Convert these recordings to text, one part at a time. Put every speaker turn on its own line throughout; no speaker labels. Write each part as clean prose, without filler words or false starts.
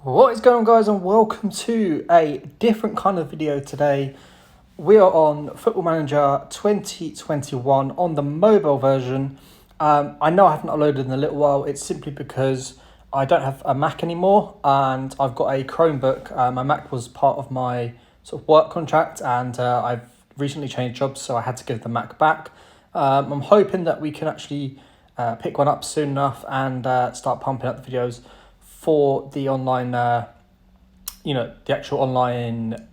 What is going on, guys, and welcome to a different kind of video today. We are on Football Manager 2021 on the mobile version. I know I haven't uploaded in a little while. It's simply because I don't have a Mac anymore and I've got a Chromebook. My Mac was part of my sort of work contract and I've recently changed jobs, so I had to give the Mac back. I'm hoping that we can actually pick one up soon enough and start pumping out the videos for the online, the actual online,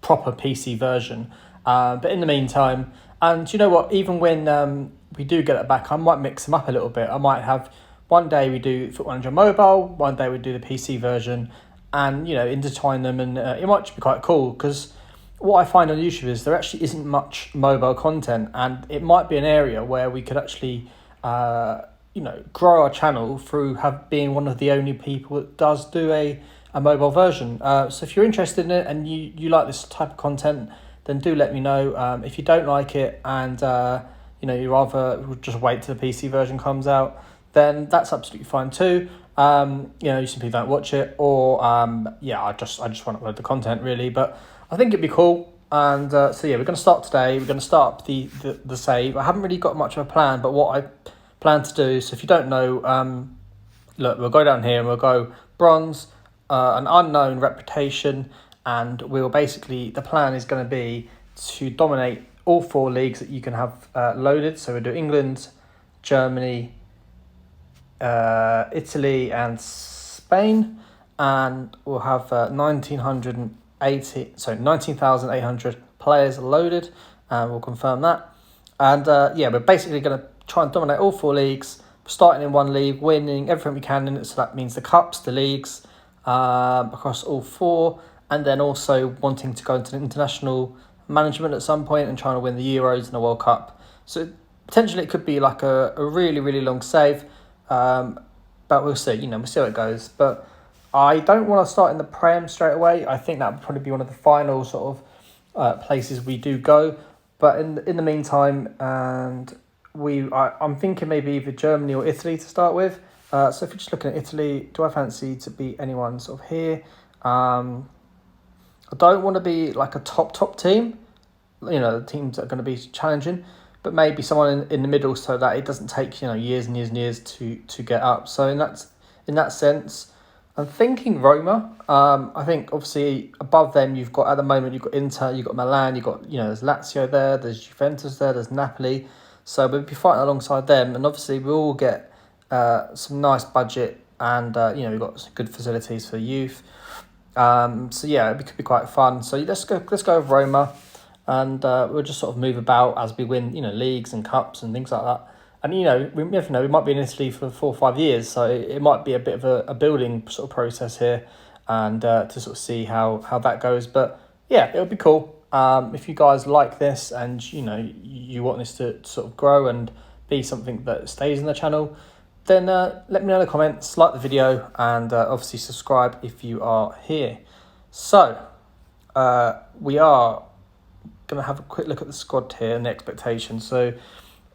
proper PC version. But in the meantime, and you know what, even when we do get it back, I might mix them up a little bit. I might have one day we do Football Manager Mobile, one day we do the PC version, and, intertwine them, and it might just be quite cool because what I find on YouTube is there actually isn't much mobile content, and it might be an area where we could actually grow our channel through being one of the only people that does do a mobile version. So if you're interested in it and you like this type of content, then do let me know. If you don't like it and you rather just wait till the PC version comes out, then that's absolutely fine too. You simply don't watch it, or I just want to upload the content really. But I think it'd be cool. And we're going to start today. We're going to start up the save. I haven't really got much of a plan, but what I plan to do, so if you don't know, look, we'll go down here and we'll go bronze, an unknown reputation, and we'll basically, the plan is going to be to dominate all 4 leagues that you can have loaded. So we'll do England, Germany, Italy and Spain, and we'll have 19,800 players loaded, and we'll confirm that. And we're basically going to try and dominate all 4 leagues, starting in one league, winning everything we can in it. So that means the cups, the leagues, across all 4, and then also wanting to go into international management at some point and trying to win the Euros and the World Cup. So potentially it could be like a really, really long save, but we'll see. We'll see how it goes. But I don't want to start in the Prem straight away. I think that would probably be one of the final sort of places we do go. But in the meantime, and I'm thinking maybe either Germany or Italy to start with. So if you're just looking at Italy, do I fancy to beat anyone sort of here? I don't want to be like a top team, the teams that are going to be challenging, but maybe someone in the middle so that it doesn't take years and years and years to get up. So in that sense, I'm thinking Roma. I think obviously above them you've got, at the moment, you've got Inter, you've got Milan, you've got there's Lazio there, there's Juventus there, there's Napoli. So we'll be fighting alongside them, and obviously we'll all get some nice budget, and we've got some good facilities for youth. It could be quite fun. So let's go with Roma, and we'll just sort of move about as we win leagues and cups and things like that. And we never know, we might be in Italy for 4 or 5 years, so it might be a bit of a building sort of process here, and to sort of see how that goes. But yeah, it'll be cool. If you guys like this and you want this to sort of grow and be something that stays in the channel, then let me know in the comments, like the video, and obviously subscribe if you are here. So we are going to have a quick look at the squad here and the expectations. So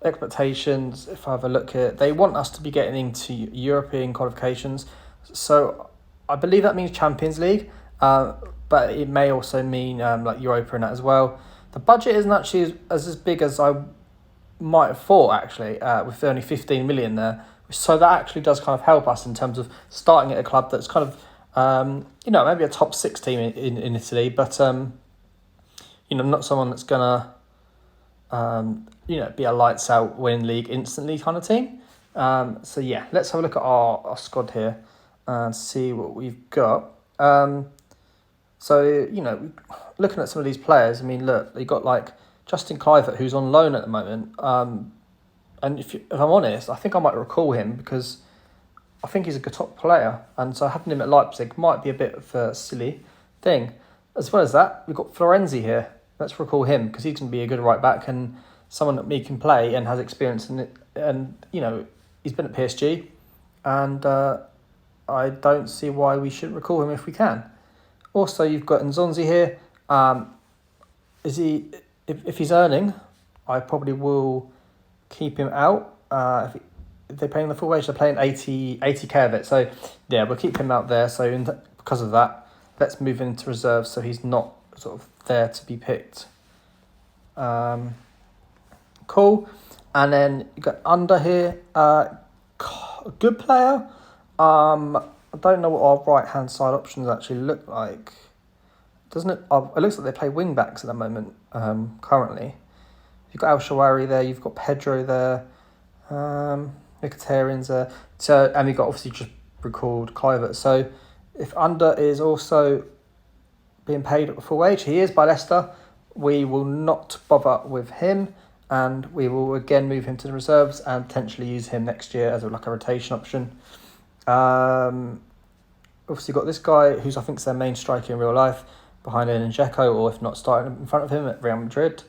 expectations, if I have a look here, they want us to be getting into European qualifications. So I believe that means Champions League, but it may also mean like Europa and that as well. The budget isn't actually as big as I might have thought, actually, with only 15 million there. So that actually does kind of help us in terms of starting at a club that's kind of, maybe a top 6 team in Italy, but, not someone that's going to, be a lights out win league instantly kind of team. Let's have a look at our squad here and see what we've got. Looking at some of these players, I mean, look, they got like Justin Kluivert, who's on loan at the moment. And if I'm honest, I think I might recall him because I think he's a good top player. And so having him at Leipzig might be a bit of a silly thing. As well as that, we've got Florenzi here. Let's recall him because he's going to be a good right back and someone that we can play and has experience in it. And, he's been at PSG. And I don't see why we shouldn't recall him if we can. Also, you've got Nzonzi here. If he's earning, I probably will keep him out. If they're paying the full wage, they're paying 80k of it. So yeah, we'll keep him out there. So because of that, let's move into reserves so he's not sort of there to be picked. Cool. And then you got under here, a good player. I don't know what our right-hand side options actually look like. Doesn't it? It looks like they play wing-backs at the moment, currently. You've got El-Shaarawy there, you've got Pedro there, Mkhitaryan's there. So, and we've got obviously just recalled Kluivert. So if Under is also being paid at full wage, he is by Leicester, we will not bother with him, and we will again move him to the reserves and potentially use him next year as a rotation option. Obviously got this guy who's I think is their main striker in real life, behind Edin Dzeko, or if not starting in front of him at Real Madrid.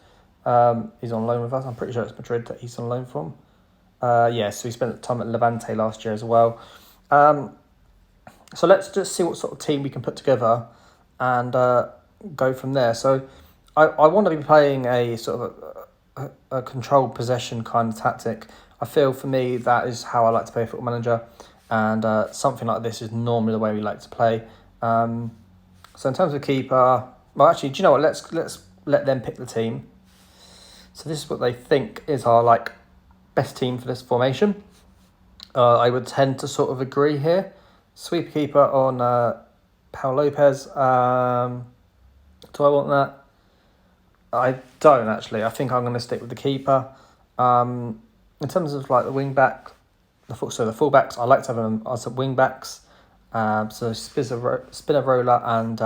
He's on loan with us. I'm pretty sure it's Madrid that he's on loan from. So he spent time at Levante last year as well. So let's just see what sort of team we can put together and go from there. So I want to be playing a sort of a controlled possession kind of tactic. I feel for me that is how I like to play Football Manager, and something like this is normally the way we like to play. So in terms of keeper, well, actually, do you know what? Let's let them pick the team. So this is what they think is our best team for this formation. I would tend to sort of agree here. Sweeper keeper on Pau Lopez. Do I want that? I don't actually. I think I'm going to stick with the keeper. In terms of the wing back, the fullbacks, I like to have them as wing backs. So Spinazzola and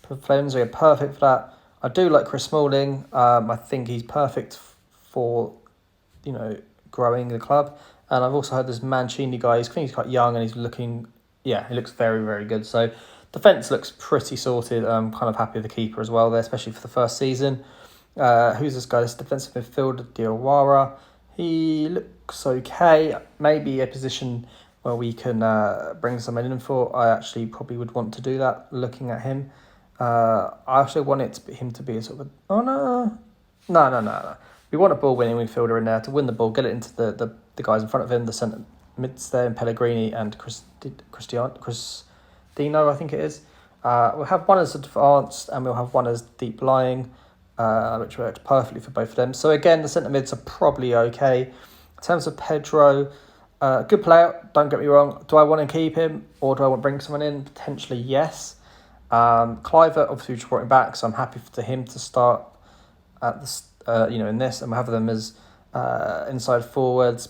Florenzi are perfect for that. I do like Chris Smalling. I think he's perfect for, growing the club. And I've also heard this Mancini guy. I think he's quite young and he looks very, very good. So defence looks pretty sorted. I'm kind of happy with the keeper as well there, especially for the first season. Who's this guy? This defensive midfielder, Diawara. He looks okay. Maybe a position where we can bring someone in for. I actually probably would want to do that, looking at him. I also want him to be a sort of No. We want a ball-winning midfielder in there to win the ball, get it into the guys in front of him, the centre mids there, in Pellegrini and Cristino, I think it is. We'll have one as advanced and we'll have one as deep-lying, which works perfectly for both of them. So again, the centre mids are probably okay. In terms of Pedro, good player, don't get me wrong. Do I want to keep him or do I want to bring someone in? Potentially, yes. Kluivert, obviously, we just brought him back, so I'm happy for him to start at this, in this, and we'll have them as inside forwards.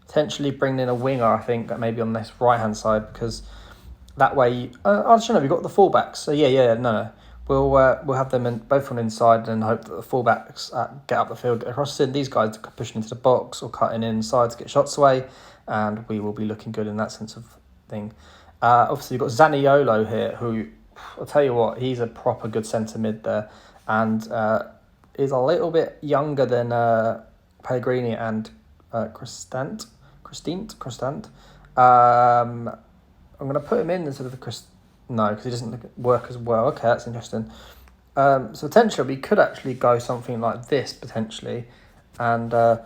Potentially bring in a winger, I think, maybe on this right-hand side, because that way, we've got the fullbacks. So no. We'll have them both on inside and hope that the fullbacks get up the field, get across in. These guys are pushing into the box or cutting inside to get shots away, and we will be looking good in that sense of thing. Obviously, you've got Zaniolo here, who, I'll tell you what, he's a proper good centre mid there, and is a little bit younger than Pellegrini and Cristante. I'm going to put him in instead of because he doesn't work as well. Okay, that's interesting. So potentially we could actually go something like this potentially. And does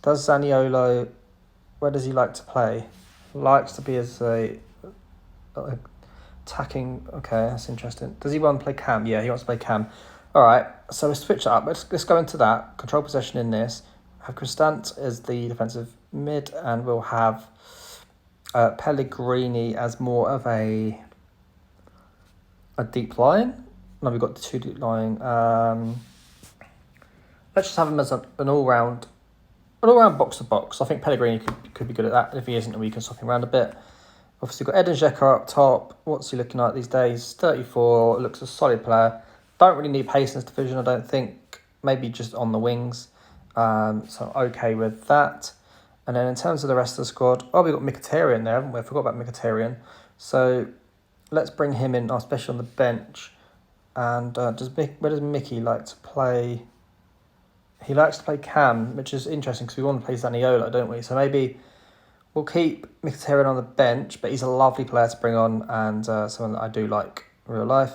Zaniolo, where does he like to play? Likes to be as a attacking. Okay, that's interesting. Does he want to play cam? Yeah, he wants to play cam. All right, so we'll switch that up. Let's go into that. Control possession in this. Have Cristante as the defensive mid, and we'll have Pellegrini as more of a deep line. No, we've got the two deep lying. Let's just have him as an all-round box to box. I think Pellegrini could be good at that. And if he isn't, we can swap him around a bit. Obviously, we've got Edin Dzeko up top. What's he looking like these days? 34. Looks a solid player. Don't really need pace in this division, I don't think. Maybe just on the wings. So I'm okay with that. And then in terms of the rest of the squad, we've got Mkhitaryan there, haven't we? I forgot about Mkhitaryan. So let's bring him in, especially on the bench. And where does Mickey like to play? He likes to play cam, which is interesting because we want to play Zaniolo, don't we? So maybe we'll keep Mkhitaryan on the bench, but he's a lovely player to bring on and someone that I do like in real life.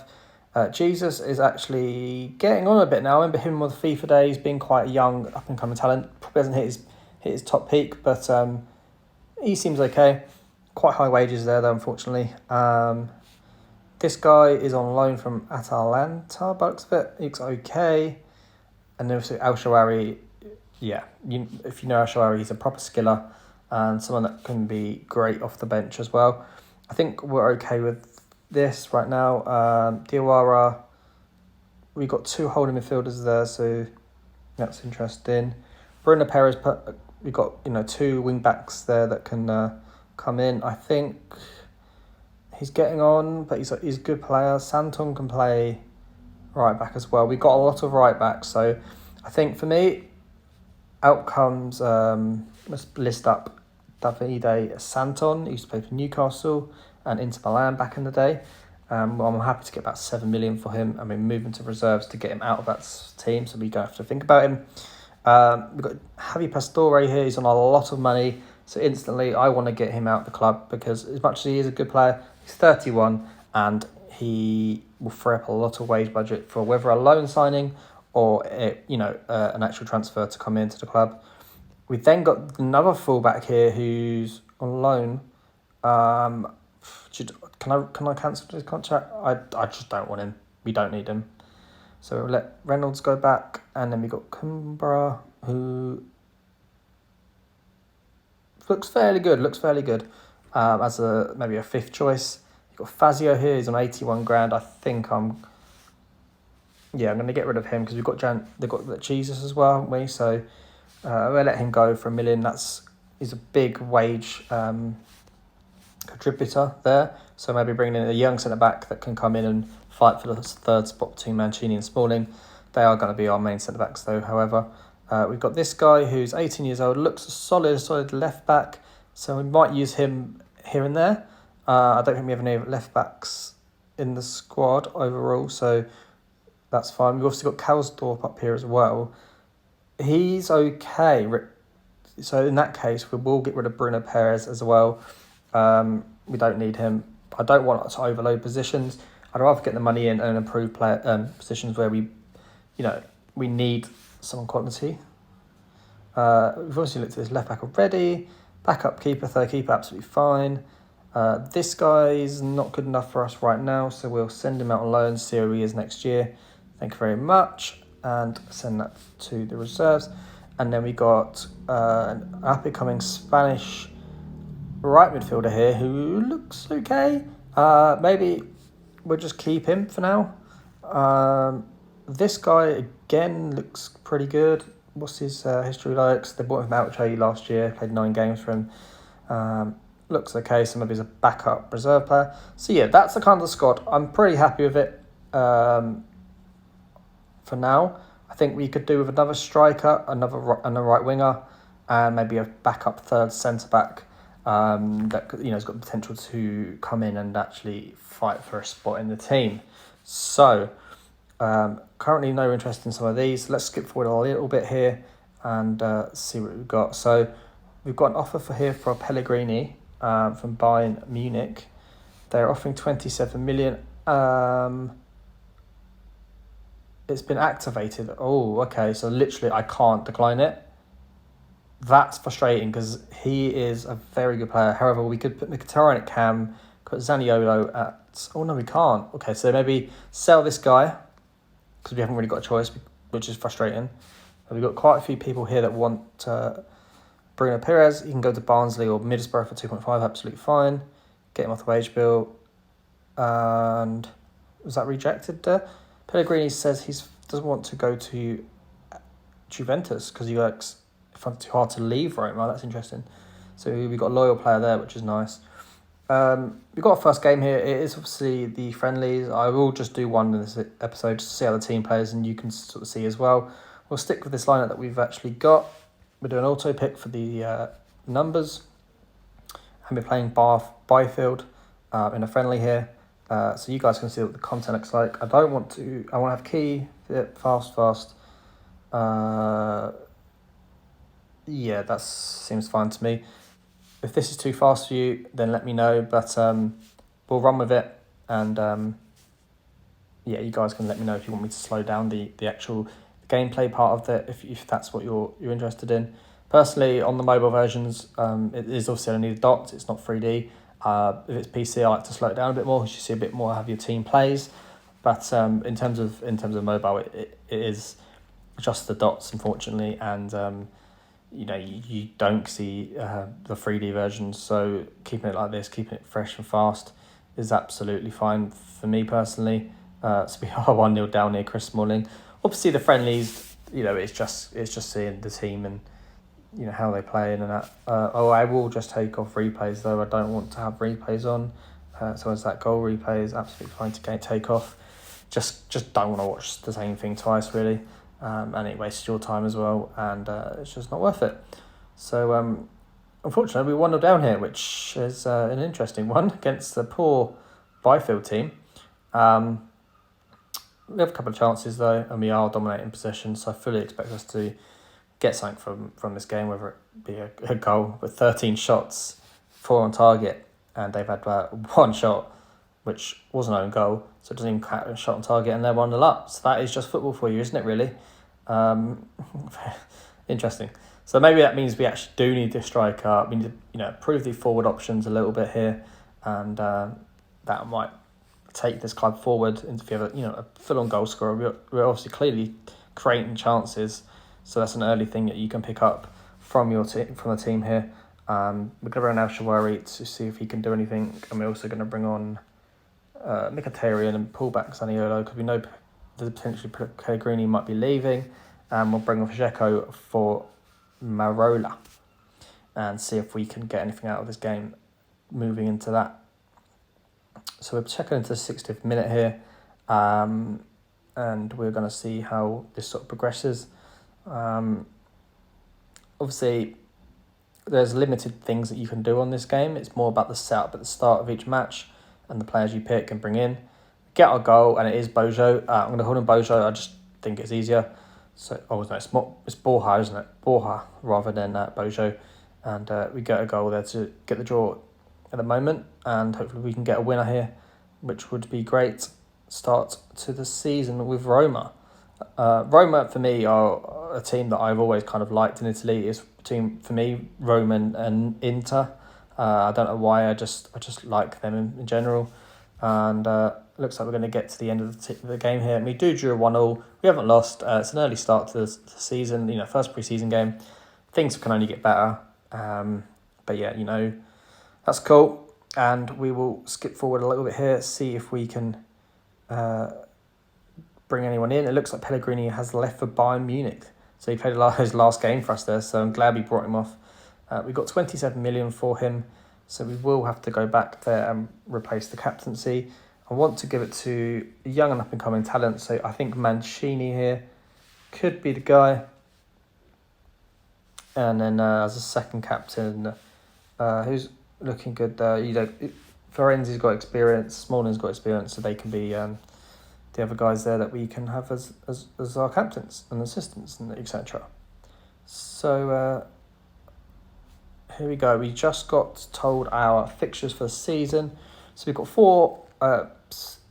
Jesus is actually getting on a bit now. I remember him with FIFA days being quite a young, up-and-coming talent. Probably hasn't hit his top peak, but he seems okay. Quite high wages there, though, unfortunately. This guy is on loan from Atalanta, by the looks of it. He looks okay. And then obviously El Shaarawy, yeah, if you know El Shaarawy, he's a proper skiller and someone that can be great off the bench as well. I think we're okay with this right now. Diawara, we got 2 holding midfielders there, so that's interesting. Bruno Perez, we got 2 wing backs there that can come in. I think he's getting on, but he's a good player. Santon can play right back as well. We got a lot of right backs, so I think for me, out comes let's list up Davide Santon. He used to play for Newcastle and Inter Milan back in the day. I'm happy to get about 7 million for him. I mean, moving to reserves to get him out of that team, so we don't have to think about him. We've got Javi Pastore here. He's on a lot of money, so instantly I want to get him out of the club because as much as he is a good player, he's 31 and he will free up a lot of wage budget for whether a loan signing or an actual transfer to come into the club. We then got another fullback here who's on loan. Can I cancel his contract? I just don't want him. We don't need him. So we'll let Reynolds go back, and then we got Kumbra, who looks fairly good. As maybe a 5th choice. You've got Fazio here. He's on 81 grand. I think I'm going to get rid of him because they've got Jesus as well, haven't we? So we'll let him go for $1 million. He's a big wage contributor there. So maybe bringing in a young centre back that can come in and fight for the 3rd spot between Mancini and Smalling. They are going to be our main centre backs though. However, we've got this guy who's 18 years old, looks a solid left back. So we might use him here and there. I don't think we have any left backs in the squad overall, so that's fine. We've also got Kalsdorp up here as well. He's okay. So in that case, we will get rid of Bruno Perez as well. We don't need him. I don't want to overload positions. I'd rather get the money in and improve positions where we need some quality. We've obviously looked at this left back already. Backup keeper, 3rd keeper, absolutely fine. This guy's not good enough for us right now, so we'll send him out on loan, see how he is next year. Thank you very much, and send that to the reserves. And then we got an up-and-coming Spanish right midfielder here who looks okay. Maybe we'll just keep him for now. This guy, again, looks pretty good. What's his history like? They bought him out of last year, played 9 games for him. Looks okay, so maybe he's a backup reserve player. So yeah, that's the kind of squad. I'm pretty happy with it for now. I think we could do with another striker, another right winger, and maybe a backup 3rd centre-back that has got the potential to come in and actually fight for a spot in the team. So currently no interest in some of these. Let's skip forward a little bit here and see what we've got. So we've got an offer for Pellegrini from Bayern Munich. They're offering 27 million. It's been activated. Oh, okay. So literally I can't decline it. That's frustrating because he is a very good player. However, we could put Mkhitaryan at cam, put Zaniolo at... Oh, no, we can't. Okay, so maybe sell this guy because we haven't really got a choice, which is frustrating. We've got quite a few people here that want Bruno Perez. You can go to Barnsley or Middlesbrough for 2.5, absolutely fine. Get him off the wage bill. And was that rejected there? Pellegrini says he doesn't want to go to Juventus because he likes... Find it too hard to leave Roma. That's interesting. So we've got a loyal player there, which is nice. We've got a first game here. It is obviously the friendlies. I will just do one in this episode just to see how the team plays, and you can sort of see as well. We'll stick with this lineup that we've actually got. We'll do an auto pick for the numbers, and we're playing Byfield in a friendly here. So you guys can see what the content looks like. I want to have key, fast. Yeah, that seems fine to me. If this is too fast for you, then let me know. But we'll run with it. And you guys can let me know if you want me to slow down the actual gameplay part of it, if that's what you're interested in. Personally, on the mobile versions, it is obviously only the dots. It's not 3D. If it's PC, I like to slow it down a bit more because you see a bit more how your team plays. But in terms of mobile, it is just the dots, unfortunately, and you don't see the 3D versions. So keeping it like this, keeping it fresh and fast, is absolutely fine for me personally. So we are 1-0 down here Christmas morning. Obviously, the friendlies, it's just seeing the team and how they play and that. I will just take off replays though. I don't want to have replays on. So as that goal replay is absolutely fine to take off. Just don't want to watch the same thing twice really, and it wastes your time as well, and it's just not worth it. So unfortunately, we 1-0 down here, which is an interesting one against the poor Byfield team. We have a couple of chances though, and we are dominating possession, so I fully expect us to get something from this game, whether it be a goal. With 13 shots, 4 on target, and they've had one shot, which was an own goal, so it doesn't even count a shot on target, and they're 1-0 up. So that is just football for you, isn't it, really? Interesting. So maybe that means we actually do need to strike up. We need to improve the forward options a little bit here, and that might take this club forward. And if you have a full-on goal scorer, we're obviously clearly creating chances. So that's an early thing that you can pick up from the team here. We're going to bring on El-Shaarawy to see if he can do anything, and we're also going to bring on Mkhitaryan and pull back Zaniolo because we know that potentially Pellegrini might be leaving, and we'll bring off Dzeko for Marola and see if we can get anything out of this game moving into that. So we're checking into the 60th minute here, and we're going to see how this sort of progresses. Obviously, there's limited things that you can do on this game. It's more about the setup at the start of each match and the players you pick and bring in. Get our goal, and it is Bojo. I'm going to call him Bojo. I just think it's easier. So, it's Borja, isn't it? Borja rather than Bojo. And we get a goal there to get the draw at the moment, and hopefully we can get a winner here, which would be great start to the season with Roma. Roma, for me, are a team that I've always kind of liked in Italy. It's a team, for me, Roma and Inter. I don't know why, I just like them in general. And looks like we're going to get to the end of the game here. And we do draw 1-1. We haven't lost. It's an early start to the season, first pre-season game. Things can only get better. But yeah, that's cool. And we will skip forward a little bit here, see if we can bring anyone in. It looks like Pellegrini has left for Bayern Munich. So he played his last game for us there, so I'm glad we brought him off. We got 27 million for him, so we will have to go back there and replace the captaincy. I want to give it to a young and up-and-coming talent, so I think Mancini here could be the guy. And then as a second captain, who's looking good there? Ferenzi's got experience, Smalling's got experience, so they can be the other guys there that we can have as our captains and assistants and etc. So here we go. We just got told our fixtures for the season. So we've got 4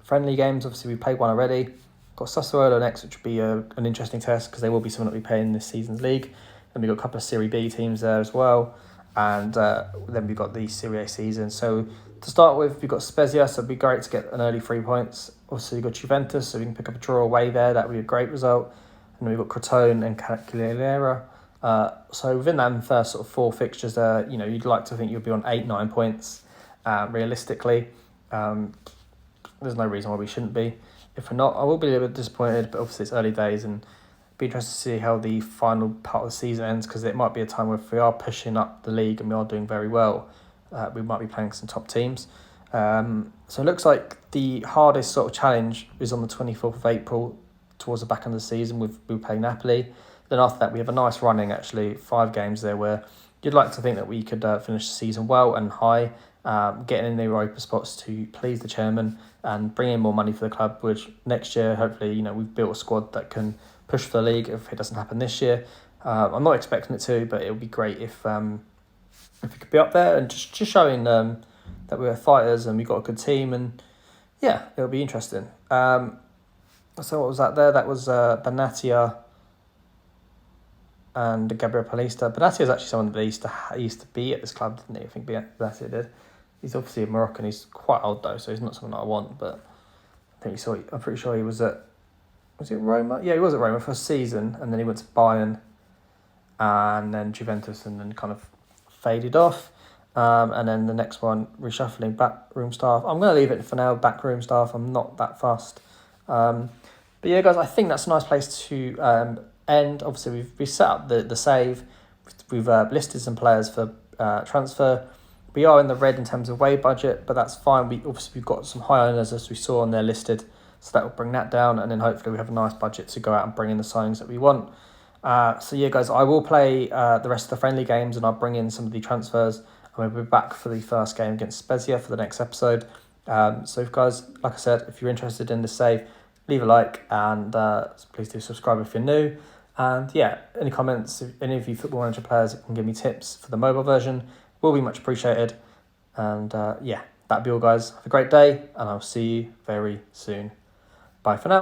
friendly games. Obviously, we played one already. Got Sassuolo next, which would be an interesting test because they will be someone that we play in this season's league. And we've got a couple of Serie B teams there as well. And then we've got the Serie A season. So to start with, we've got Spezia, so it'd be great to get an early 3 points. Also, we've got Juventus, so we can pick up a draw away there. That would be a great result. And then we've got Crotone and Cagliari. So within that first sort of 4 fixtures there, you'd like to think you'll be on 8-9 points realistically. There's no reason why we shouldn't be. If we're not, I will be a little bit disappointed, but obviously it's early days and be interested to see how the final part of the season ends, because it might be a time where if we are pushing up the league and we are doing very well, we might be playing some top teams. So it looks like the hardest sort of challenge is on the 24th of April towards the back end of the season. We'll play Napoli. Then after that, we have a nice running, actually, 5 games there where you'd like to think that we could finish the season well and high, getting in the Europa spots to please the chairman and bring in more money for the club, which next year, hopefully, we've built a squad that can push for the league if it doesn't happen this year. I'm not expecting it to, but it would be great if we could be up there and just showing that we're fighters and we've got a good team, and yeah, it'll be interesting. So what was that there? That was Benatia and Gabriel Palista. Benatia is actually someone that used to be at this club, didn't he? I think Benatia did. He's obviously a Moroccan. He's quite old though, so he's not someone that I want. But I think I'm pretty sure he was at. Was it Roma? Yeah, he was at Roma for a season, and then he went to Bayern, and then Juventus, and then kind of faded off. And then the next one, reshuffling backroom staff. I'm going to leave it for now, backroom staff. I'm not that fussed. But yeah, guys, I think that's a nice place to end. Obviously, we've set up the save. We've listed some players for transfer. We are in the red in terms of wage budget, but that's fine. We've got some high owners, as we saw on there listed, so that will bring that down, and then hopefully we have a nice budget to go out and bring in the signings that we want. So yeah, guys, I will play the rest of the friendly games, and I'll bring in some of the transfers, and we'll be back for the first game against Spezia for the next episode. So if guys, like I said, if you're interested in this save, leave a like, and please do subscribe if you're new. And yeah, any comments, if any of you Football Manager players can give me tips for the mobile version, will be much appreciated. And yeah, that'd be all, guys. Have a great day, and I'll see you very soon. Bye for now.